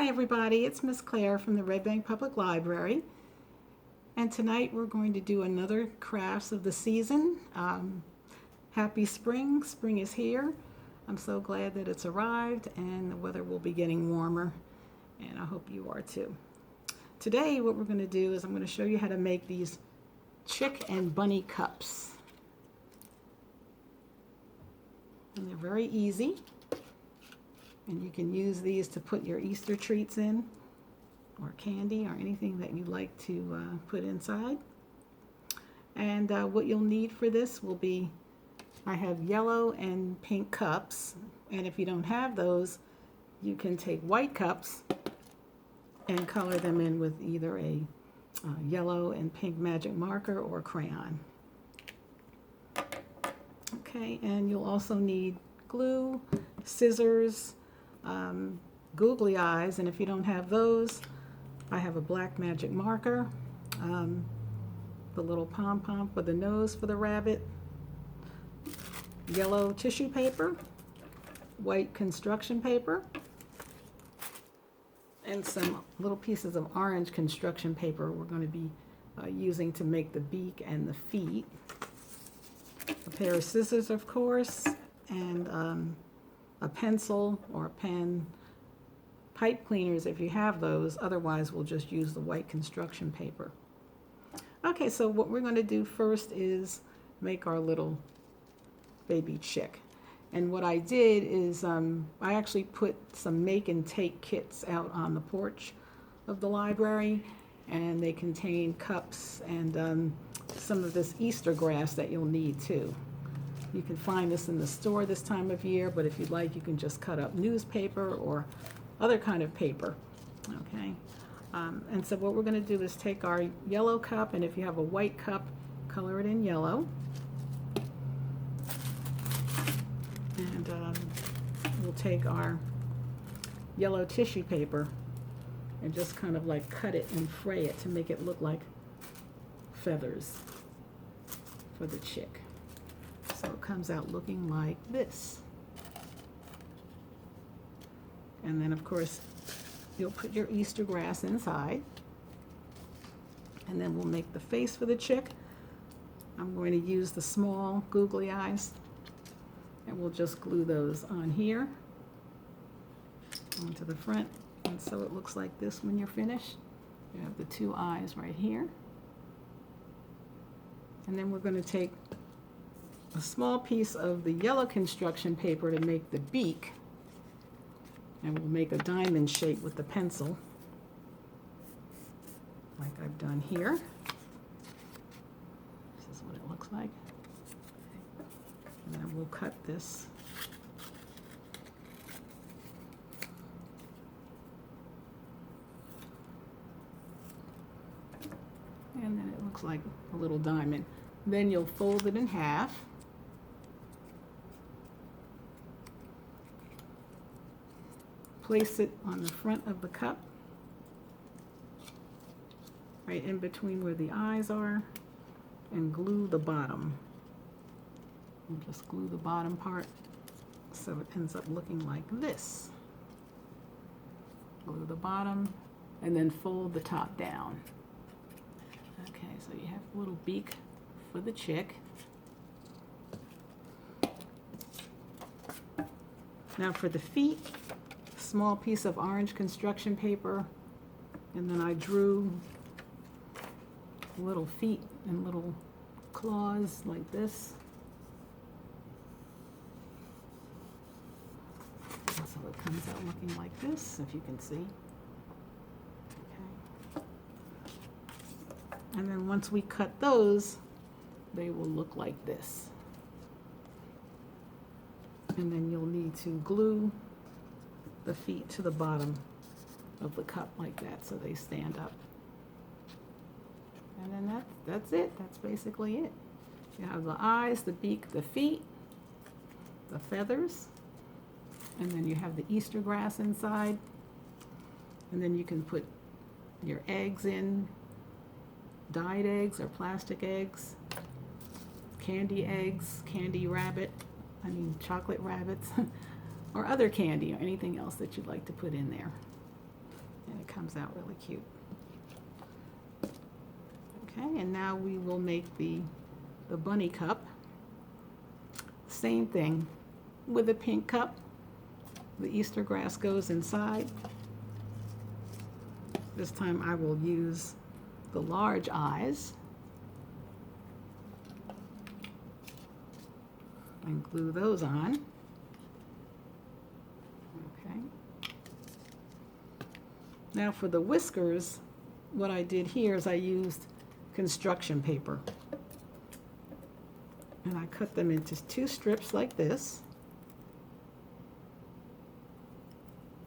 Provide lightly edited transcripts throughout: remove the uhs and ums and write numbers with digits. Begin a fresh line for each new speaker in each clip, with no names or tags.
Hi everybody, it's Miss Claire from the Red Bank Public Library, and tonight we're going to do another crafts of the season. Happy spring, spring is here. I'm so glad that it's arrived and the weather will be getting warmer, and I hope you are too. Today what we're going to do is I'm going to show you how to make these chick and bunny cups. And they're very easy. And you can use these to put your Easter treats in, or candy, or anything that you like to put inside. And what you'll need for this will be, I have yellow and pink cups, and if you don't have those, you can take white cups and color them in with either a yellow and pink magic marker or crayon. Okay, and you'll also need glue, scissors, googly eyes, and if you don't have those, I have a black magic marker, the little pom-pom for the nose for the rabbit, yellow tissue paper, white construction paper, and some little pieces of orange construction paper we're going to be using to make the beak and the feet, a pair of scissors of course, and a pencil or a pen, pipe cleaners if you have those, otherwise we'll just use the white construction paper. Okay, so what we're going to do first is make our little baby chick. And what I did is I actually put some make and take kits out on the porch of the library, and they contain cups and some of this Easter grass that you'll need too. You can find this in the store this time of year, but if you'd like, you can just cut up newspaper or other kind of paper. Okay, and so what we're going to do is take our yellow cup, and if you have a white cup, color it in yellow. And we'll take our yellow tissue paper and just kind of like cut it and fray it to make it look like feathers for the chick. So it comes out looking like this. And then of course you'll put your Easter grass inside, and then we'll make the face for the chick. I'm going to use the small googly eyes, and we'll just glue those on here onto the front, and so it looks like this when you're finished. You have the two eyes right here, and then we're going to take a small piece of the yellow construction paper to make the beak, and we'll make a diamond shape with the pencil like I've done here. This is what it looks like. And then we'll cut this and then it looks like a little diamond. Then you'll fold it in half. Place it on the front of the cup, right in between where the eyes are, and glue the bottom. And just glue the bottom part so it ends up looking like this. Glue the bottom and then fold the top down. Okay, so you have a little beak for the chick. Now for the feet, small piece of orange construction paper, and then I drew little feet and little claws like this. So it comes out looking like this, if you can see. Okay. And then once we cut those, they will look like this. And then you'll need to glue the feet to the bottom of the cup like that so they stand up. And then that's it. That's basically it. You have the eyes, the beak, the feet, the feathers, and then you have the Easter grass inside. And then you can put your eggs in, dyed eggs or plastic eggs, candy rabbit, chocolate rabbits, or other candy or anything else that you'd like to put in there. And it comes out really cute. Okay, and now we will make the bunny cup. Same thing with the pink cup. The Easter grass goes inside. This time I will use the large eyes and glue those on. Okay. Now for the whiskers, what I did here is I used construction paper. And I cut them into 2 strips like this.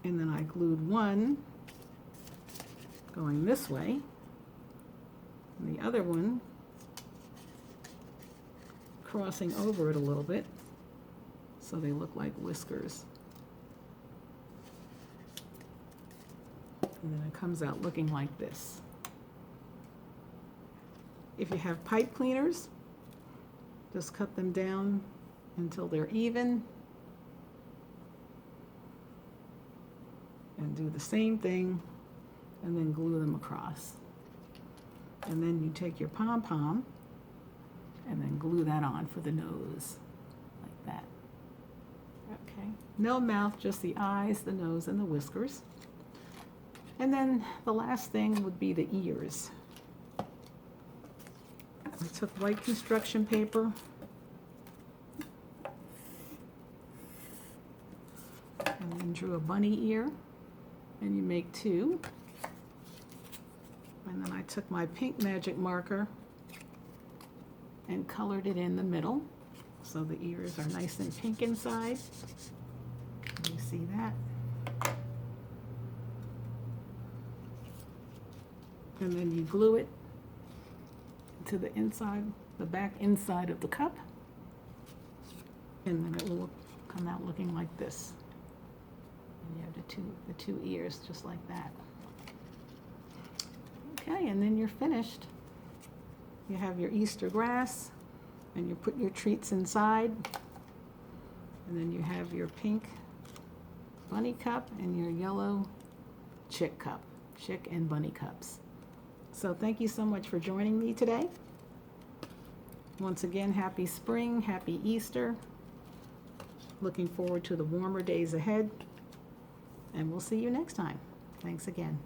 And then I glued one going this way, and the other one crossing over it a little bit so they look like whiskers. And then it comes out looking like this. If you have pipe cleaners, just cut them down until they're even. And do the same thing and then glue them across. And then you take your pom-pom and then glue that on for the nose, like that. Okay, no mouth, just the eyes, the nose, and the whiskers. And then the last thing would be the ears. I took white construction paper and then drew a bunny ear, and you make 2. And then I took my pink magic marker and colored it in the middle so the ears are nice and pink inside. You see that? And then you glue it to the inside, the back inside of the cup, and then it will come out looking like this. And you have the two ears just like that. Okay, and then you're finished. You have your Easter grass, and you put your treats inside, and then you have your pink bunny cup and your yellow chick cup, chick and bunny cups. So thank you so much for joining me today. Once again, happy spring, happy Easter. Looking forward to the warmer days ahead, and we'll see you next time. Thanks again.